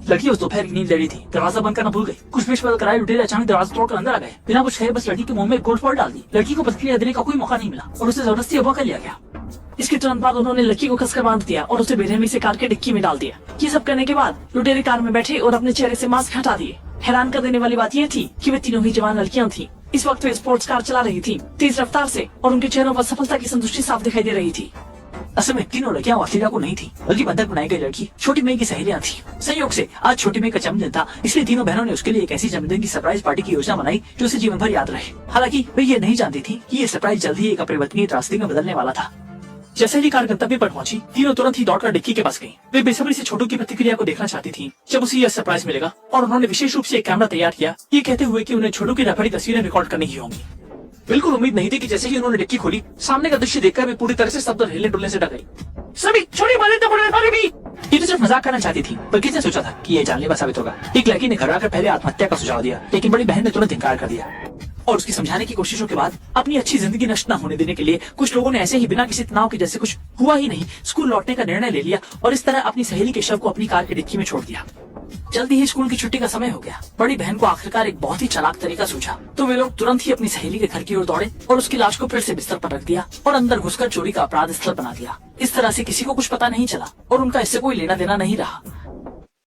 लड़की उस दोपहर की नींद ले रही थी, दरवाजा बंद करना भूल गई। कुछ पेश बदल कराए लुटेरे अचानक दरवाजा तोड़कर अंदर आ गए। बिना कुछ कहे बस लड़की के मुंह में गोल्ड फॉल डाल दी। लड़की को प्रतिक्रिया देने का कोई मौका नहीं मिला और उसे जबरदस्ती अगवा कर लिया गया। इसके तुरंत बाद उन्होंने लड़की को कसकर बांध दिया और उसे बेरहमी से कार के डिक्की में डाल दिया। ये सब करने के बाद लुटेरे कार में बैठे और अपने चेहरे से मास्क हटा दिए। हैरान कर देने वाली बात यह थी कि वे तीनों ही जवान लड़कियां थीं। इस वक्त वे स्पोर्ट्स कार चला रही थी तेज रफ्तार से और उनके चेहरों पर सफलता की संतुष्टि साफ दिखाई दे रही थी। असल में तीनों लड़कियां वासिला को नहीं थी, बल्कि बंधक बनाई गई लड़की छोटी मई की सहेलियां थी। संयोग से आज छोटी मई का जन्मदिन था, इसलिए तीनों बहनों ने उसके लिए एक ऐसी जन्मदिन की सरप्राइज पार्टी की योजना बनाई जो उसे जीवन भर याद रहे। हालांकि वे ये नहीं जानती थी कि ये सरप्राइज जल्द ही एक अपरिवर्तनीय त्रासदी में बदलने वाला था। जैसे ही कार गंतव्य पर पहुंची, तीनों तुरंत ही दौड़कर डिक्की के पास गईं। वे बेसब्री से छोटू की प्रतिक्रिया को देखना चाहती थीं जब उसे यह सरप्राइज मिलेगा, और उन्होंने विशेष रूप से एक कैमरा तैयार किया, ये कहते हुए कि उन्हें छोटू की रफड़ी तस्वीरें रिकॉर्ड करनी ही होंगी। बिल्कुल उम्मीद नहीं थी कि जैसे ही उन्होंने डिक्की खोली, सामने का दृश्य देखकर वे पूरी तरह से स्तब्ध और हिलने डुलने से डर गई। सभी छोटी मारे तो बड़े भी। ये तो सिर्फ मजाक करना चाहती थी, पर किसने सोचा था कि ये जानलेवा साबित होगा। एक लड़की ने घर आकर पहले आत्महत्या का सुझाव दिया, लेकिन बड़ी बहन ने तुरंत इनकार कर दिया और उसकी समझाने की कोशिशों के बाद अपनी अच्छी जिंदगी नष्ट न होने देने के लिए कुछ लोगों ने ऐसे ही बिना किसी तनाव के जैसे कुछ हुआ ही नहीं स्कूल लौटने का निर्णय ले लिया और इस तरह अपनी सहेली के शव को अपनी कार की डिक्की में छोड़ दिया। जल्दी ही स्कूल की छुट्टी का समय हो गया। बड़ी बहन को आखिरकार एक बहुत ही चालाक तरीका सूझा, तो वे लोग तुरंत ही अपनी सहेली के घर की ओर दौड़े और उसकी लाश को फिर से बिस्तर पर रख दिया और अंदर घुसकर चोरी का अपराध स्थल बना दिया। इस तरह से किसी को कुछ पता नहीं चला और उनका इससे कोई लेना देना नहीं रहा।